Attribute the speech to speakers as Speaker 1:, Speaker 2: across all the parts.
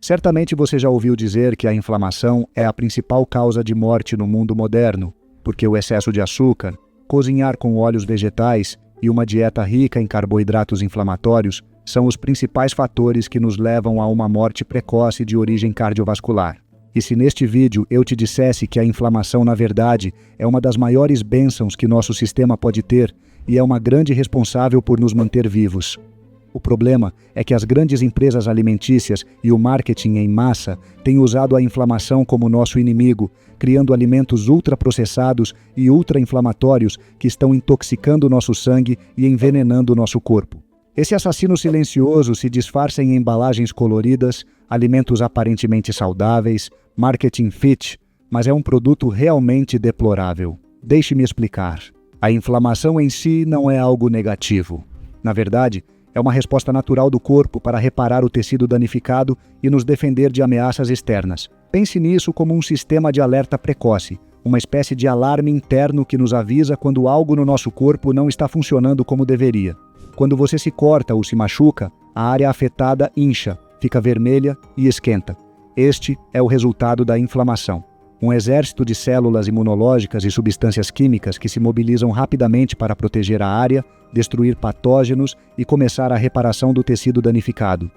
Speaker 1: Certamente você já ouviu dizer que a inflamação é a principal causa de morte no mundo moderno, porque o excesso de açúcar, cozinhar com óleos vegetais e uma dieta rica em carboidratos inflamatórios são os principais fatores que nos levam a uma morte precoce de origem cardiovascular. E se neste vídeo eu te dissesse que a inflamação, na verdade, é uma das maiores bênçãos que nosso sistema pode ter e é uma grande responsável por nos manter vivos? O problema é que as grandes empresas alimentícias e o marketing em massa têm usado a inflamação como nosso inimigo, criando alimentos ultraprocessados e ultra-inflamatórios que estão intoxicando nosso sangue e envenenando nosso corpo. Esse assassino silencioso se disfarça em embalagens coloridas, alimentos aparentemente saudáveis, marketing fit, mas é um produto realmente deplorável. Deixe-me explicar. A inflamação em si não é algo negativo. Na verdade, é uma resposta natural do corpo para reparar o tecido danificado e nos defender de ameaças externas. Pense nisso como um sistema de alerta precoce, uma espécie de alarme interno que nos avisa quando algo no nosso corpo não está funcionando como deveria. Quando você se corta ou se machuca, a área afetada incha, fica vermelha e esquenta. Este é o resultado da inflamação. Um exército de células imunológicas e substâncias químicas que se mobilizam rapidamente para proteger a área, destruir patógenos e começar a reparação do tecido danificado.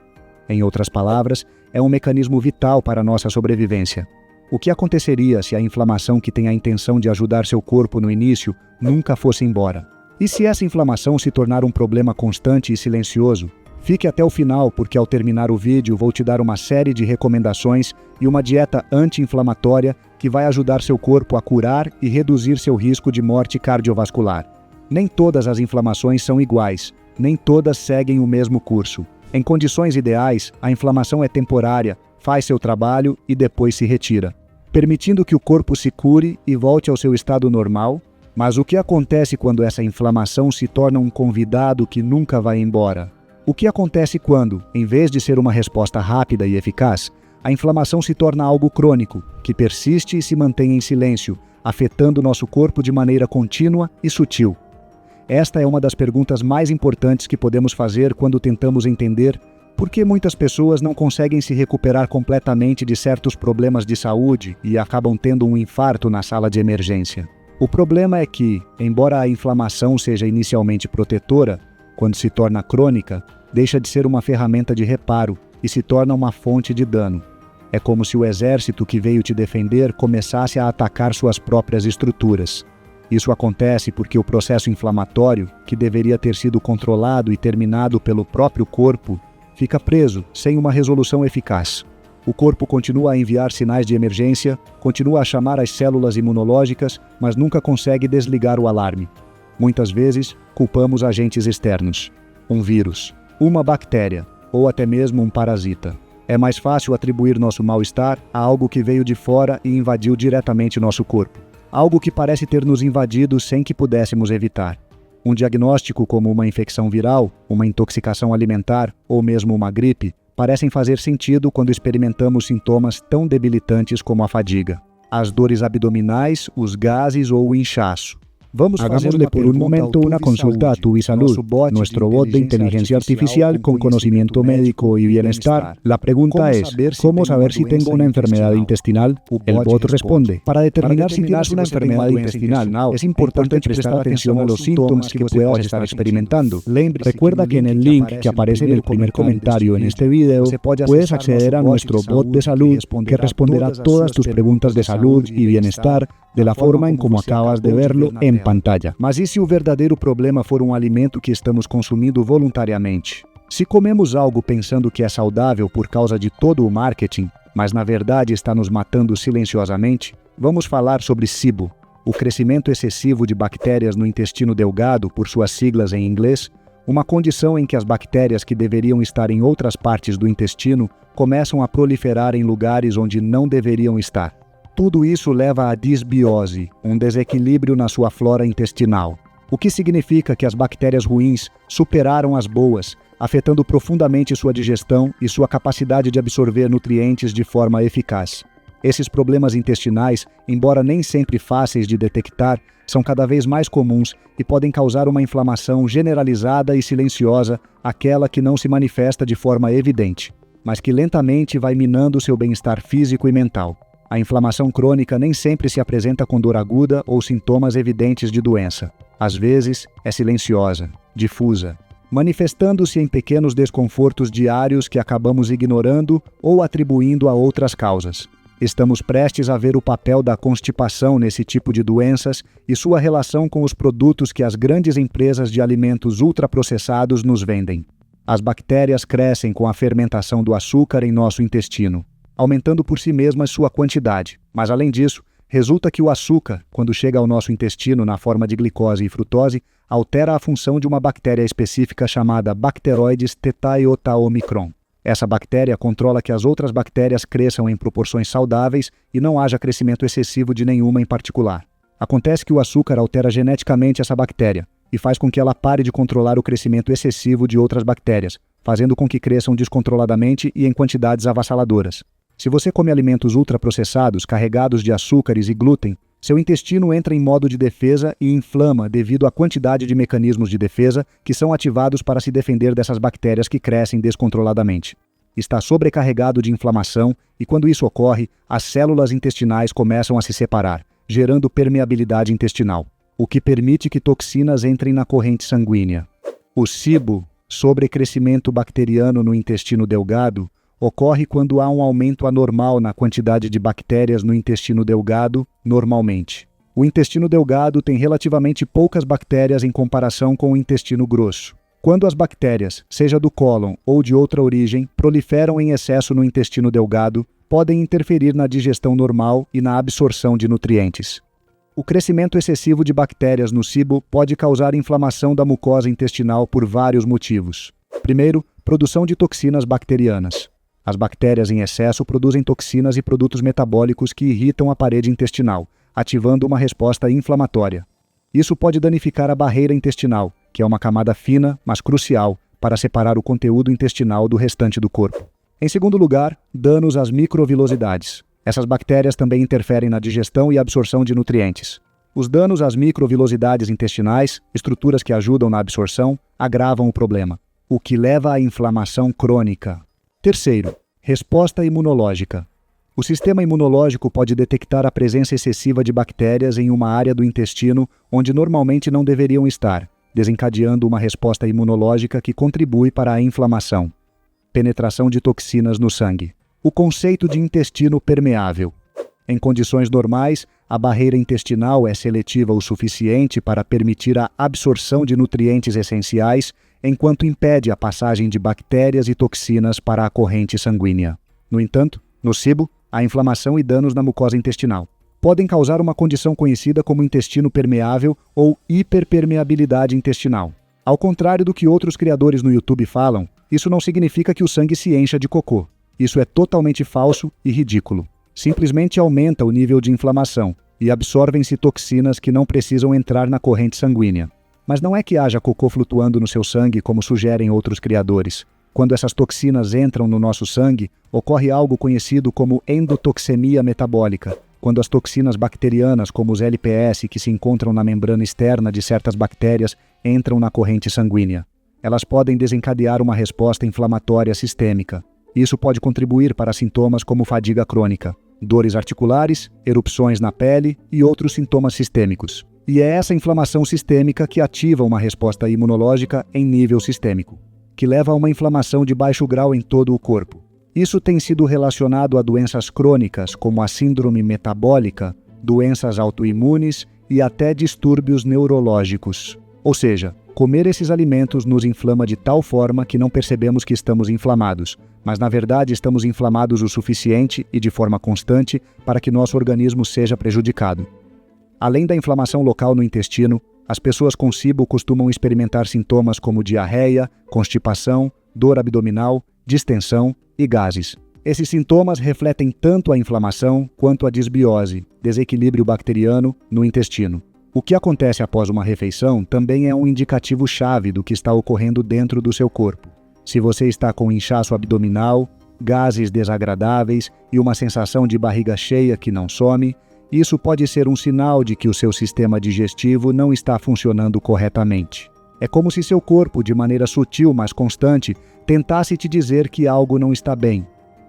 Speaker 1: Em outras palavras, é um mecanismo vital para a nossa sobrevivência. O que aconteceria se a inflamação que tem a intenção de ajudar seu corpo no início nunca fosse embora? E se essa inflamação se tornar um problema constante e silencioso? Fique até o final, porque ao terminar o vídeo vou te dar uma série de recomendações e uma dieta anti-inflamatória que vai ajudar seu corpo a curar e reduzir seu risco de morte cardiovascular. Nem todas as inflamações são iguais, nem todas seguem o mesmo curso. Em condições ideais, a inflamação é temporária, faz seu trabalho e depois se retira, permitindo que o corpo se cure e volte ao seu estado normal. Mas o que acontece quando essa inflamação se torna um convidado que nunca vai embora? O que acontece quando, em vez de ser uma resposta rápida e eficaz, a inflamação se torna algo crônico, que persiste e se mantém em silêncio, afetando nosso corpo de maneira contínua e sutil? Esta é uma das perguntas mais importantes que podemos fazer quando tentamos entender por que muitas pessoas não conseguem se recuperar completamente de certos problemas de saúde e acabam tendo um infarto na sala de emergência. O problema é que, embora a inflamação seja inicialmente protetora, quando se torna crônica, deixa de ser uma ferramenta de reparo e se torna uma fonte de dano. É como se o exército que veio te defender começasse a atacar suas próprias estruturas. Isso acontece porque o processo inflamatório, que deveria ter sido controlado e terminado pelo próprio corpo, fica preso, sem uma resolução eficaz. O corpo continua a enviar sinais de emergência, continua a chamar as células imunológicas, mas nunca consegue desligar o alarme. Muitas vezes, culpamos agentes externos. Um vírus, uma bactéria, ou até mesmo um parasita. É mais fácil atribuir nosso mal-estar a algo que veio de fora e invadiu diretamente nosso corpo. Algo que parece ter nos invadido sem que pudéssemos evitar. Um diagnóstico como uma infecção viral, uma intoxicação alimentar ou mesmo uma gripe parecem fazer sentido quando experimentamos sintomas tão debilitantes como a fadiga, as dores abdominais, os gases ou o inchaço.
Speaker 2: Hagámosle por un momento una consulta a TuviSalud, nuestro bot de inteligencia artificial con conocimiento médico y bienestar. La pregunta es, ¿cómo saber si tengo una enfermedad intestinal? El bot responde, para determinar si tienes una enfermedad intestinal, es importante prestar atención a los síntomas que puedas estar experimentando. Recuerda que en el link que aparece en el primer comentario en este video, puedes acceder a nuestro bot de salud que responderá todas tus preguntas de salud y bienestar de la forma en como acabas de verlo en pantalla.
Speaker 1: Mas e se o verdadeiro problema for um alimento que estamos consumindo voluntariamente? Se comemos algo pensando que é saudável por causa de todo o marketing, mas na verdade está nos matando silenciosamente, vamos falar sobre SIBO, o crescimento excessivo de bactérias no intestino delgado, por suas siglas em inglês, uma condição em que as bactérias que deveriam estar em outras partes do intestino começam a proliferar em lugares onde não deveriam estar. Tudo isso leva à disbiose, um desequilíbrio na sua flora intestinal, o que significa que as bactérias ruins superaram as boas, afetando profundamente sua digestão e sua capacidade de absorver nutrientes de forma eficaz. Esses problemas intestinais, embora nem sempre fáceis de detectar, são cada vez mais comuns e podem causar uma inflamação generalizada e silenciosa, aquela que não se manifesta de forma evidente. mas que lentamente vai minando seu bem-estar físico e mental. A inflamação crônica nem sempre se apresenta com dor aguda ou sintomas evidentes de doença. Às vezes, é silenciosa, difusa, manifestando-se em pequenos desconfortos diários que acabamos ignorando ou atribuindo a outras causas. Estamos prestes a ver o papel da constipação nesse tipo de doenças e sua relação com os produtos que as grandes empresas de alimentos ultraprocessados nos vendem. As bactérias crescem com a fermentação do açúcar em nosso intestino, aumentando por si mesmas sua quantidade. Mas, além disso, resulta que o açúcar, quando chega ao nosso intestino na forma de glicose e frutose, altera a função de uma bactéria específica chamada Bacteroides thetaiotaomicron. Essa bactéria controla que as outras bactérias cresçam em proporções saudáveis e não haja crescimento excessivo de nenhuma em particular. Acontece que o açúcar altera geneticamente essa bactéria e faz com que ela pare de controlar o crescimento excessivo de outras bactérias, fazendo com que cresçam descontroladamente e em quantidades avassaladoras. Se você come alimentos ultraprocessados carregados de açúcares e glúten, seu intestino entra em modo de defesa e inflama devido à quantidade de mecanismos de defesa que são ativados para se defender dessas bactérias que crescem descontroladamente. Está sobrecarregado de inflamação e, quando isso ocorre, as células intestinais começam a se separar, gerando permeabilidade intestinal, o que permite que toxinas entrem na corrente sanguínea. O SIBO, sobrecrescimento bacteriano no intestino delgado, ocorre quando há um aumento anormal na quantidade de bactérias no intestino delgado, normalmente. O intestino delgado tem relativamente poucas bactérias em comparação com o intestino grosso. Quando as bactérias, seja do cólon ou de outra origem, proliferam em excesso no intestino delgado, podem interferir na digestão normal e na absorção de nutrientes. O crescimento excessivo de bactérias no SIBO pode causar inflamação da mucosa intestinal por vários motivos. Primeiro, produção de toxinas bacterianas. As bactérias em excesso produzem toxinas e produtos metabólicos que irritam a parede intestinal, ativando uma resposta inflamatória. Isso pode danificar a barreira intestinal, que é uma camada fina, mas crucial, para separar o conteúdo intestinal do restante do corpo. Em segundo lugar, danos às microvilosidades. Essas bactérias também interferem na digestão e absorção de nutrientes. Os danos às microvilosidades intestinais, estruturas que ajudam na absorção, agravam o problema, o que leva à inflamação crônica. Terceiro, resposta imunológica. O sistema imunológico pode detectar a presença excessiva de bactérias em uma área do intestino onde normalmente não deveriam estar, desencadeando uma resposta imunológica que contribui para a inflamação. Penetração de toxinas no sangue. O conceito de intestino permeável. Em condições normais, a barreira intestinal é seletiva o suficiente para permitir a absorção de nutrientes essenciais, enquanto impede a passagem de bactérias e toxinas para a corrente sanguínea. No entanto, no SIBO, há inflamação e danos na mucosa intestinal. Podem causar uma condição conhecida como intestino permeável ou hiperpermeabilidade intestinal. Ao contrário do que outros criadores no YouTube falam, isso não significa que o sangue se encha de cocô. Isso é totalmente falso e ridículo. Simplesmente aumenta o nível de inflamação e absorvem-se toxinas que não precisam entrar na corrente sanguínea. Mas não é que haja cocô flutuando no seu sangue como sugerem outros criadores. Quando essas toxinas entram no nosso sangue, ocorre algo conhecido como endotoxemia metabólica, quando as toxinas bacterianas, como os LPS, que se encontram na membrana externa de certas bactérias, entram na corrente sanguínea. Elas podem desencadear uma resposta inflamatória sistêmica. Isso pode contribuir para sintomas como fadiga crônica, dores articulares, erupções na pele e outros sintomas sistêmicos. E é essa inflamação sistêmica que ativa uma resposta imunológica em nível sistêmico, que leva a uma inflamação de baixo grau em todo o corpo. Isso tem sido relacionado a doenças crônicas, como a síndrome metabólica, doenças autoimunes e até distúrbios neurológicos. Ou seja, comer esses alimentos nos inflama de tal forma que não percebemos que estamos inflamados, mas na verdade estamos inflamados o suficiente e de forma constante para que nosso organismo seja prejudicado. Além da inflamação local no intestino, as pessoas com SIBO costumam experimentar sintomas como diarreia, constipação, dor abdominal, distensão e gases. Esses sintomas refletem tanto a inflamação quanto a disbiose, desequilíbrio bacteriano, no intestino. O que acontece após uma refeição também é um indicativo-chave do que está ocorrendo dentro do seu corpo. Se você está com inchaço abdominal, gases desagradáveis e uma sensação de barriga cheia que não some, isso pode ser um sinal de que o seu sistema digestivo não está funcionando corretamente. É como se seu corpo, de maneira sutil mas constante, tentasse te dizer que algo não está bem.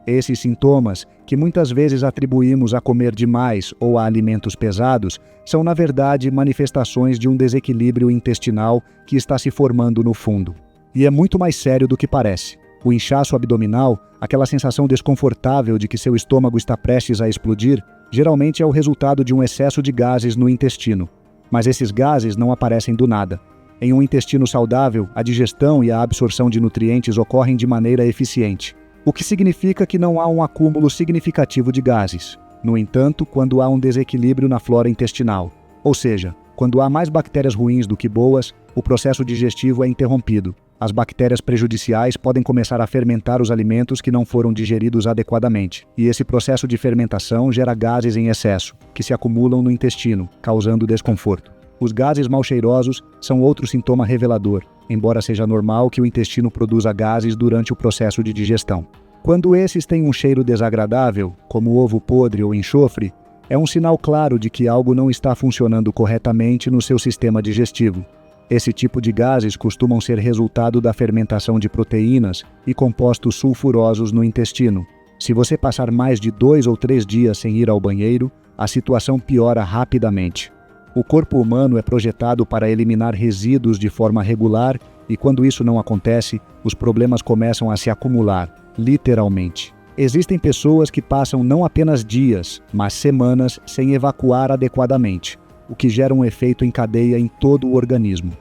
Speaker 1: Esses sintomas, que muitas vezes atribuímos a comer demais ou a alimentos pesados, são na verdade manifestações de um desequilíbrio intestinal que está se formando no fundo. E é muito mais sério do que parece. O inchaço abdominal, aquela sensação desconfortável de que seu estômago está prestes a explodir, geralmente é o resultado de um excesso de gases no intestino. Mas esses gases não aparecem do nada. Em um intestino saudável, a digestão e a absorção de nutrientes ocorrem de maneira eficiente, o que significa que não há um acúmulo significativo de gases. No entanto, quando há um desequilíbrio na flora intestinal, ou seja, quando há mais bactérias ruins do que boas, o processo digestivo é interrompido. As bactérias prejudiciais podem começar a fermentar os alimentos que não foram digeridos adequadamente, e esse processo de fermentação gera gases em excesso, que se acumulam no intestino, causando desconforto. Os gases mal cheirosos são outro sintoma revelador, embora seja normal que o intestino produza gases durante o processo de digestão. Quando esses têm um cheiro desagradável, como ovo podre ou enxofre, é um sinal claro de que algo não está funcionando corretamente no seu sistema digestivo. Esse tipo de gases costumam ser resultado da fermentação de proteínas e compostos sulfurosos no intestino. Se você passar mais de 2 ou 3 dias sem ir ao banheiro, a situação piora rapidamente. O corpo humano é projetado para eliminar resíduos de forma regular e, quando isso não acontece, os problemas começam a se acumular, literalmente. Existem pessoas que passam não apenas dias, mas semanas sem evacuar adequadamente, o que gera um efeito em cadeia em todo o organismo.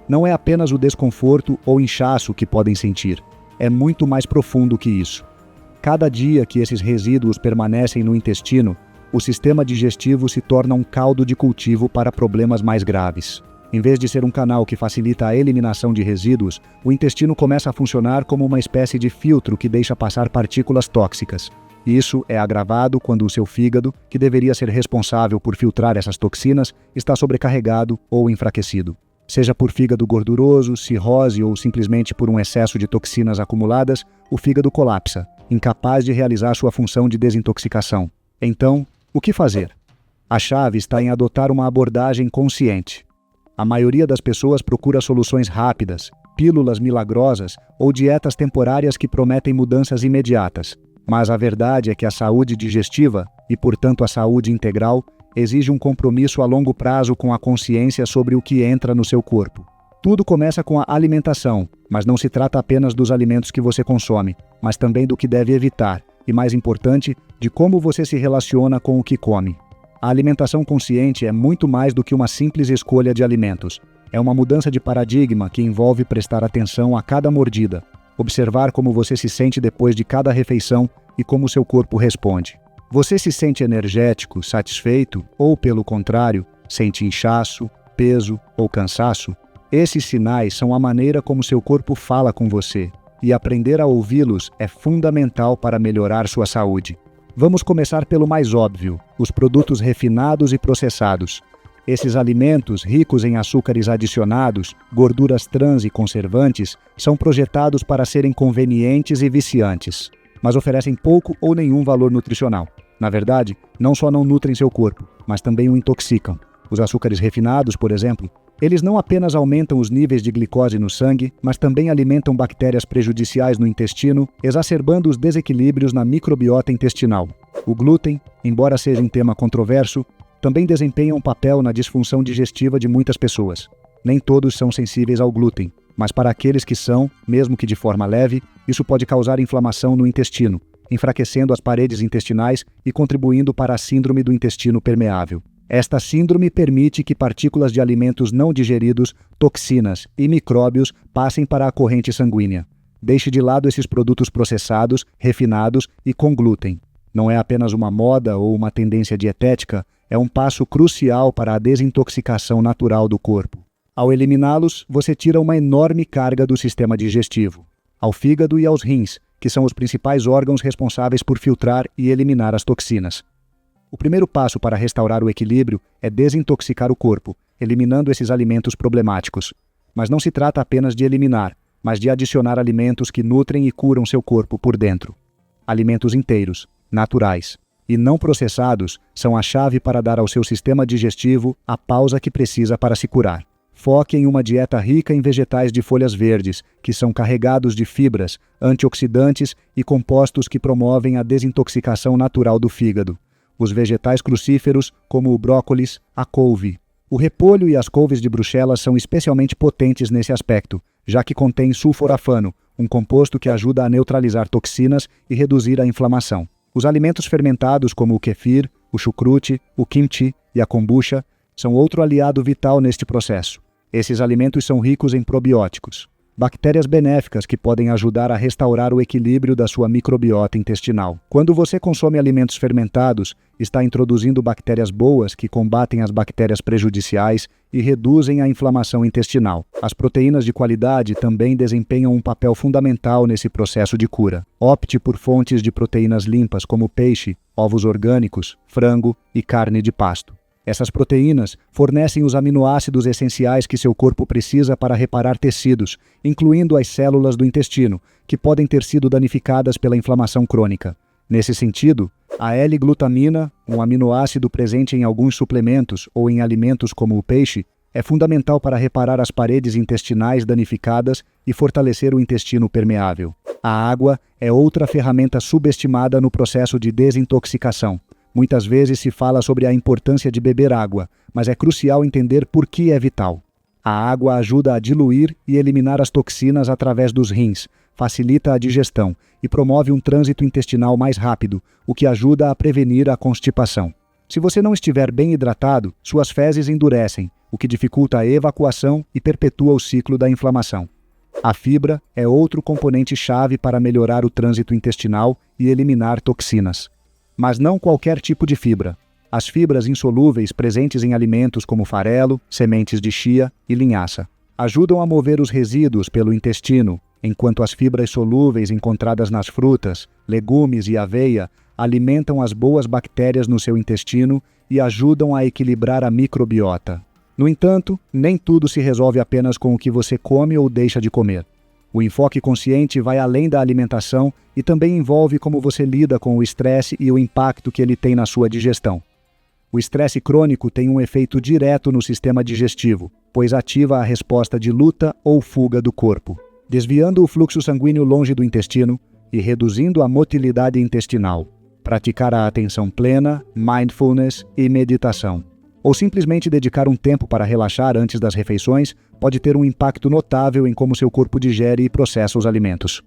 Speaker 1: Não é apenas o desconforto ou inchaço que podem sentir, é muito mais profundo que isso. Cada dia que esses resíduos permanecem no intestino, o sistema digestivo se torna um caldo de cultivo para problemas mais graves. Em vez de ser um canal que facilita a eliminação de resíduos, o intestino começa a funcionar como uma espécie de filtro que deixa passar partículas tóxicas. Isso é agravado quando o seu fígado, que deveria ser responsável por filtrar essas toxinas, está sobrecarregado ou enfraquecido. Seja por fígado gorduroso, cirrose ou simplesmente por um excesso de toxinas acumuladas, o fígado colapsa, incapaz de realizar sua função de desintoxicação. Então, o que fazer? A chave está em adotar uma abordagem consciente. A maioria das pessoas procura soluções rápidas, pílulas milagrosas ou dietas temporárias que prometem mudanças imediatas. Mas a verdade é que a saúde digestiva, e portanto a saúde integral, exige um compromisso a longo prazo com a consciência sobre o que entra no seu corpo. Tudo começa com a alimentação, mas não se trata apenas dos alimentos que você consome, mas também do que deve evitar, e mais importante, de como você se relaciona com o que come. A alimentação consciente é muito mais do que uma simples escolha de alimentos. É uma mudança de paradigma que envolve prestar atenção a cada mordida, observar como você se sente depois de cada refeição e como seu corpo responde. Você se sente energético, satisfeito ou, pelo contrário, sente inchaço, peso ou cansaço? Esses sinais são a maneira como seu corpo fala com você, e aprender a ouvi-los é fundamental para melhorar sua saúde. Vamos começar pelo mais óbvio: os produtos refinados e processados. Esses alimentos, ricos em açúcares adicionados, gorduras trans e conservantes, são projetados para serem convenientes e viciantes, mas oferecem pouco ou nenhum valor nutricional. Na verdade, não só não nutrem seu corpo, mas também o intoxicam. Os açúcares refinados, por exemplo, eles não apenas aumentam os níveis de glicose no sangue, mas também alimentam bactérias prejudiciais no intestino, exacerbando os desequilíbrios na microbiota intestinal. O glúten, embora seja um tema controverso, também desempenha um papel na disfunção digestiva de muitas pessoas. Nem todos são sensíveis ao glúten, mas para aqueles que são, mesmo que de forma leve, isso pode causar inflamação no intestino, enfraquecendo as paredes intestinais e contribuindo para a síndrome do intestino permeável. Esta síndrome permite que partículas de alimentos não digeridos, toxinas e micróbios passem para a corrente sanguínea. Deixe de lado esses produtos processados, refinados e com glúten. Não é apenas uma moda ou uma tendência dietética, é um passo crucial para a desintoxicação natural do corpo. Ao eliminá-los, você tira uma enorme carga do sistema digestivo, ao fígado e aos rins, que são os principais órgãos responsáveis por filtrar e eliminar as toxinas. O primeiro passo para restaurar o equilíbrio é desintoxicar o corpo, eliminando esses alimentos problemáticos. Mas não se trata apenas de eliminar, mas de adicionar alimentos que nutrem e curam seu corpo por dentro. Alimentos inteiros, naturais e não processados são a chave para dar ao seu sistema digestivo a pausa que precisa para se curar. Foque em uma dieta rica em vegetais de folhas verdes, que são carregados de fibras, antioxidantes e compostos que promovem a desintoxicação natural do fígado. Os vegetais crucíferos, como o brócolis, a couve. O repolho e as couves de Bruxelas são especialmente potentes nesse aspecto, já que contém sulforafano, um composto que ajuda a neutralizar toxinas e reduzir a inflamação. Os alimentos fermentados, como o kefir, o chucrute, o kimchi e a kombucha, são outro aliado vital neste processo. Esses alimentos são ricos em probióticos, bactérias benéficas que podem ajudar a restaurar o equilíbrio da sua microbiota intestinal. Quando você consome alimentos fermentados, está introduzindo bactérias boas que combatem as bactérias prejudiciais e reduzem a inflamação intestinal. As proteínas de qualidade também desempenham um papel fundamental nesse processo de cura. Opte por fontes de proteínas limpas como peixe, ovos orgânicos, frango e carne de pasto. Essas proteínas fornecem os aminoácidos essenciais que seu corpo precisa para reparar tecidos, incluindo as células do intestino, que podem ter sido danificadas pela inflamação crônica. Nesse sentido, a L-glutamina, um aminoácido presente em alguns suplementos ou em alimentos como o peixe, é fundamental para reparar as paredes intestinais danificadas e fortalecer o intestino permeável. A água é outra ferramenta subestimada no processo de desintoxicação. Muitas vezes se fala sobre a importância de beber água, mas é crucial entender por que é vital. A água ajuda a diluir e eliminar as toxinas através dos rins, facilita a digestão e promove um trânsito intestinal mais rápido, o que ajuda a prevenir a constipação. Se você não estiver bem hidratado, suas fezes endurecem, o que dificulta a evacuação e perpetua o ciclo da inflamação. A fibra é outro componente-chave para melhorar o trânsito intestinal e eliminar toxinas. Mas não qualquer tipo de fibra. As fibras insolúveis presentes em alimentos como farelo, sementes de chia e linhaça ajudam a mover os resíduos pelo intestino, enquanto as fibras solúveis encontradas nas frutas, legumes e aveia alimentam as boas bactérias no seu intestino e ajudam a equilibrar a microbiota. No entanto, nem tudo se resolve apenas com o que você come ou deixa de comer. O enfoque consciente vai além da alimentação e também envolve como você lida com o estresse e o impacto que ele tem na sua digestão. O estresse crônico tem um efeito direto no sistema digestivo, pois ativa a resposta de luta ou fuga do corpo, desviando o fluxo sanguíneo longe do intestino e reduzindo a motilidade intestinal. Praticar a atenção plena, mindfulness e meditação, ou simplesmente dedicar um tempo para relaxar antes das refeições, pode ter um impacto notável em como seu corpo digere e processa os alimentos.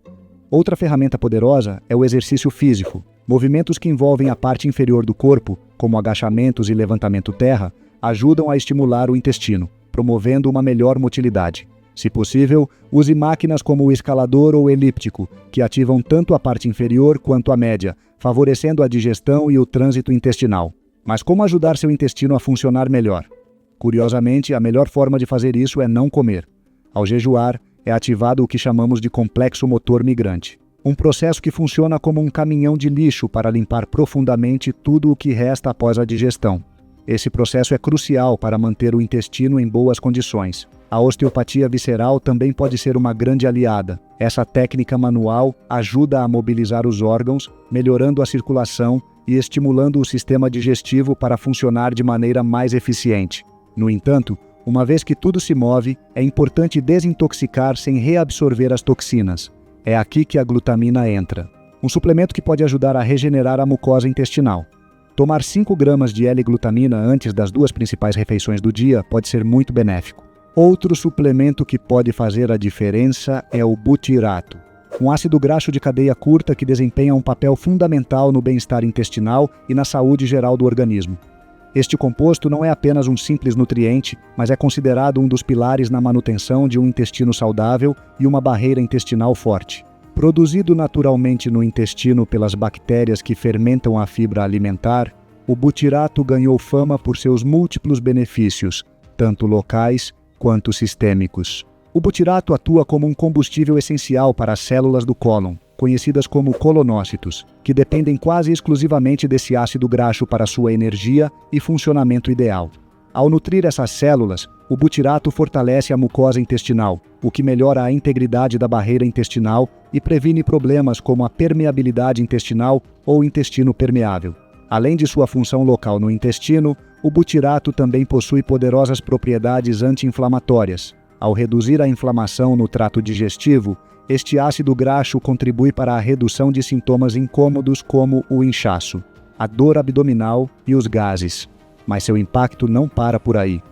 Speaker 1: Outra ferramenta poderosa é o exercício físico. Movimentos que envolvem a parte inferior do corpo, como agachamentos e levantamento terra, ajudam a estimular o intestino, promovendo uma melhor motilidade. Se possível, use máquinas como o escalador ou elíptico, que ativam tanto a parte inferior quanto a média, favorecendo a digestão e o trânsito intestinal. Mas como ajudar seu intestino a funcionar melhor? Curiosamente, a melhor forma de fazer isso é não comer. Ao jejuar, é ativado o que chamamos de complexo motor migrante, um processo que funciona como um caminhão de lixo para limpar profundamente tudo o que resta após a digestão. Esse processo é crucial para manter o intestino em boas condições. A osteopatia visceral também pode ser uma grande aliada. Essa técnica manual ajuda a mobilizar os órgãos, melhorando a circulação e estimulando o sistema digestivo para funcionar de maneira mais eficiente. No entanto, uma vez que tudo se move, é importante desintoxicar sem reabsorver as toxinas. É aqui que a glutamina entra. Um suplemento que pode ajudar a regenerar a mucosa intestinal. Tomar 5 gramas de L-glutamina antes das 2 principais refeições do dia pode ser muito benéfico. Outro suplemento que pode fazer a diferença é o butirato, um ácido graxo de cadeia curta que desempenha um papel fundamental no bem-estar intestinal e na saúde geral do organismo. Este composto não é apenas um simples nutriente, mas é considerado um dos pilares na manutenção de um intestino saudável e uma barreira intestinal forte. Produzido naturalmente no intestino pelas bactérias que fermentam a fibra alimentar, o butirato ganhou fama por seus múltiplos benefícios, tanto locais quanto sistêmicos. O butirato atua como um combustível essencial para as células do cólon, conhecidas como colonócitos, que dependem quase exclusivamente desse ácido graxo para sua energia e funcionamento ideal. Ao nutrir essas células, o butirato fortalece a mucosa intestinal, o que melhora a integridade da barreira intestinal e previne problemas como a permeabilidade intestinal ou intestino permeável. Além de sua função local no intestino, O butirato também possui poderosas propriedades anti-inflamatórias. Ao reduzir a inflamação no trato digestivo, este ácido graxo contribui para a redução de sintomas incômodos como o inchaço, a dor abdominal e os gases. Mas seu impacto não para por aí.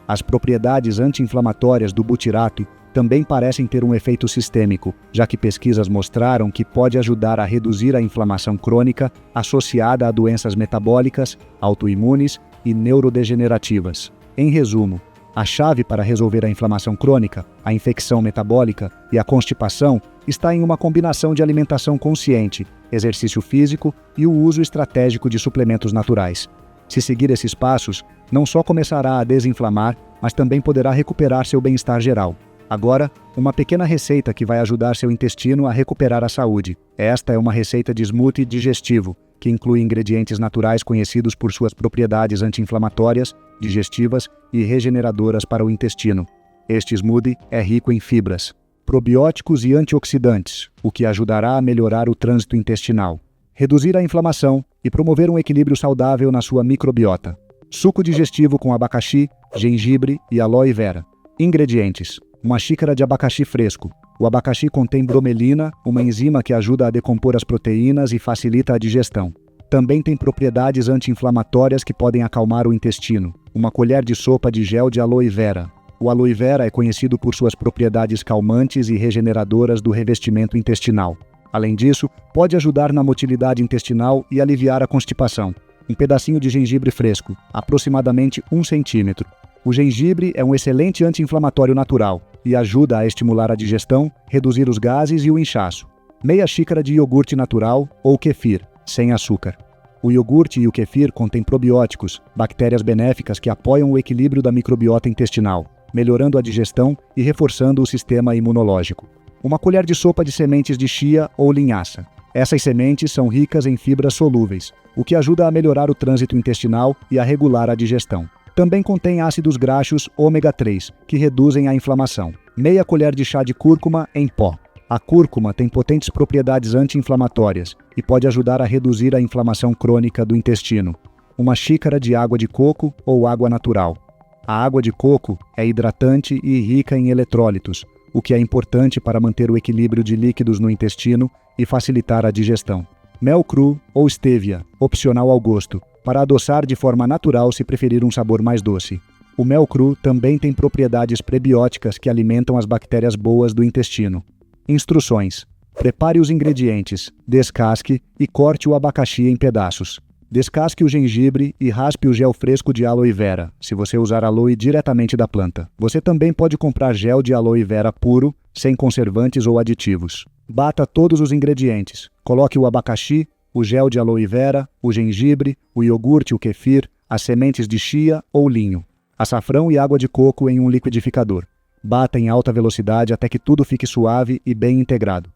Speaker 1: As propriedades anti-inflamatórias do butirato também parecem ter um efeito sistêmico, já que pesquisas mostraram que pode ajudar a reduzir a inflamação crônica associada a doenças metabólicas, autoimunes e neurodegenerativas. Em resumo, a chave para resolver a inflamação crônica, a infecção metabólica e a constipação está em uma combinação de alimentação consciente, exercício físico e o uso estratégico de suplementos naturais. Se seguir esses passos, não só começará a desinflamar, mas também poderá recuperar seu bem-estar geral. Agora, uma pequena receita que vai ajudar seu intestino a recuperar a saúde. Esta é uma receita de smoothie digestivo, que inclui ingredientes naturais conhecidos por suas propriedades anti-inflamatórias, digestivas e regeneradoras para o intestino. Este smoothie é rico em fibras, probióticos e antioxidantes, o que ajudará a melhorar o trânsito intestinal, reduzir a inflamação e promover um equilíbrio saudável na sua microbiota. Suco digestivo com abacaxi, gengibre e aloe vera. Ingredientes: uma xícara de abacaxi fresco. O abacaxi contém bromelina, uma enzima que ajuda a decompor as proteínas e facilita a digestão. Também tem propriedades anti-inflamatórias que podem acalmar o intestino. Uma colher de sopa de gel de aloe vera. O aloe vera é conhecido por suas propriedades calmantes e regeneradoras do revestimento intestinal. Além disso, pode ajudar na motilidade intestinal e aliviar a constipação. Um pedacinho de gengibre fresco, aproximadamente 1 centímetro. O gengibre é um excelente anti-inflamatório natural e ajuda a estimular a digestão, reduzir os gases e o inchaço. Meia xícara de iogurte natural ou kefir, sem açúcar. O iogurte e o kefir contêm probióticos, bactérias benéficas que apoiam o equilíbrio da microbiota intestinal, melhorando a digestão e reforçando o sistema imunológico. Uma colher de sopa de sementes de chia ou linhaça. Essas sementes são ricas em fibras solúveis, o que ajuda a melhorar o trânsito intestinal e a regular a digestão. Também contém ácidos graxos ômega 3, que reduzem a inflamação. Meia colher de chá de cúrcuma em pó. A cúrcuma tem potentes propriedades anti-inflamatórias e pode ajudar a reduzir a inflamação crônica do intestino. Uma xícara de água de coco ou água natural. A água de coco é hidratante e rica em eletrólitos, o que é importante para manter o equilíbrio de líquidos no intestino e facilitar a digestão. Mel cru ou stevia, opcional ao gosto, para adoçar de forma natural se preferir um sabor mais doce. O mel cru também tem propriedades prebióticas que alimentam as bactérias boas do intestino. Instruções: prepare os ingredientes, descasque e corte o abacaxi em pedaços. Descasque o gengibre e raspe o gel fresco de aloe vera, se você usar aloe diretamente da planta. Você também pode comprar gel de aloe vera puro, sem conservantes ou aditivos. Bata todos os ingredientes. Coloque o abacaxi, o gel de aloe vera, o gengibre, o iogurte, o kefir, as sementes de chia ou linho, açafrão e água de coco em um liquidificador. Bata em alta velocidade até que tudo fique suave e bem integrado.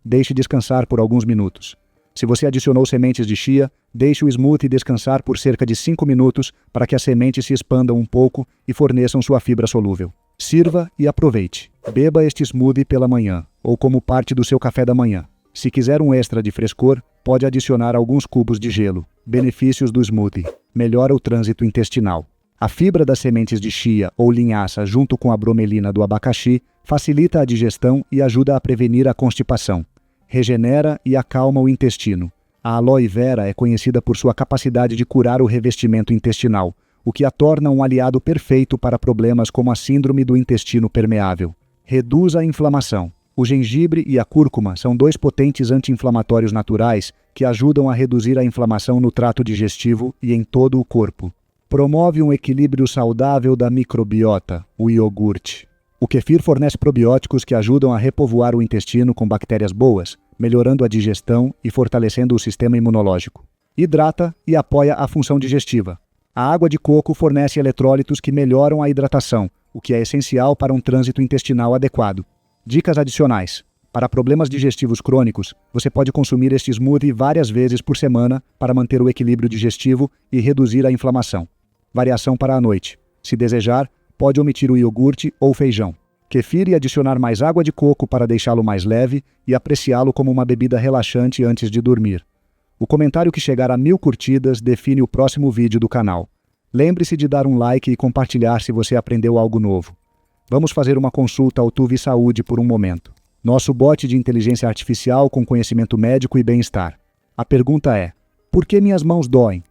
Speaker 1: Deixe descansar por alguns minutos. Se você adicionou sementes de chia, deixe o smoothie descansar por cerca de 5 minutos para que as sementes se expandam um pouco e forneçam sua fibra solúvel. Sirva e aproveite. Beba este smoothie pela manhã, ou como parte do seu café da manhã. Se quiser um extra de frescor, pode adicionar alguns cubos de gelo. Benefícios do smoothie: melhora o trânsito intestinal. A fibra das sementes de chia ou linhaça junto com a bromelina do abacaxi facilita a digestão e ajuda a prevenir a constipação. Regenera e acalma o intestino. A aloe vera é conhecida por sua capacidade de curar o revestimento intestinal, o que a torna um aliado perfeito para problemas como a síndrome do intestino permeável. Reduz a inflamação. O gengibre e a cúrcuma são 2 potentes anti-inflamatórios naturais que ajudam a reduzir a inflamação no trato digestivo e em todo o corpo. Promove um equilíbrio saudável da microbiota, o iogurte. O kefir fornece probióticos que ajudam a repovoar o intestino com bactérias boas, melhorando a digestão e fortalecendo o sistema imunológico. Hidrata e apoia a função digestiva. A água de coco fornece eletrólitos que melhoram a hidratação, o que é essencial para um trânsito intestinal adequado. Dicas adicionais: para problemas digestivos crônicos, você pode consumir este smoothie várias vezes por semana para manter o equilíbrio digestivo e reduzir a inflamação. Variação para a noite: se desejar, pode omitir o iogurte ou feijão. Kefir e adicionar mais água de coco para deixá-lo mais leve e apreciá-lo como uma bebida relaxante antes de dormir. O comentário que chegar a 1000 curtidas define o próximo vídeo do canal. Lembre-se de dar um like e compartilhar se você aprendeu algo novo. Vamos fazer uma consulta ao Tuvi Saúde por um momento. Nosso bot de inteligência artificial com conhecimento médico e bem-estar. A pergunta é: por que minhas mãos doem?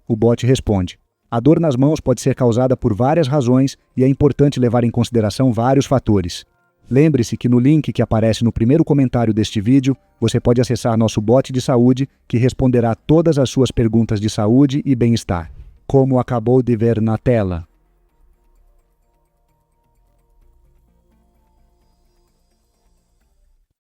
Speaker 1: O bot responde: a dor nas mãos pode ser causada por várias razões e é importante levar em consideração vários fatores. Lembre-se que no link que aparece no primeiro comentário deste vídeo, você pode acessar nosso bot de saúde que responderá todas as suas perguntas de saúde e bem-estar. Como acabou de ver na tela.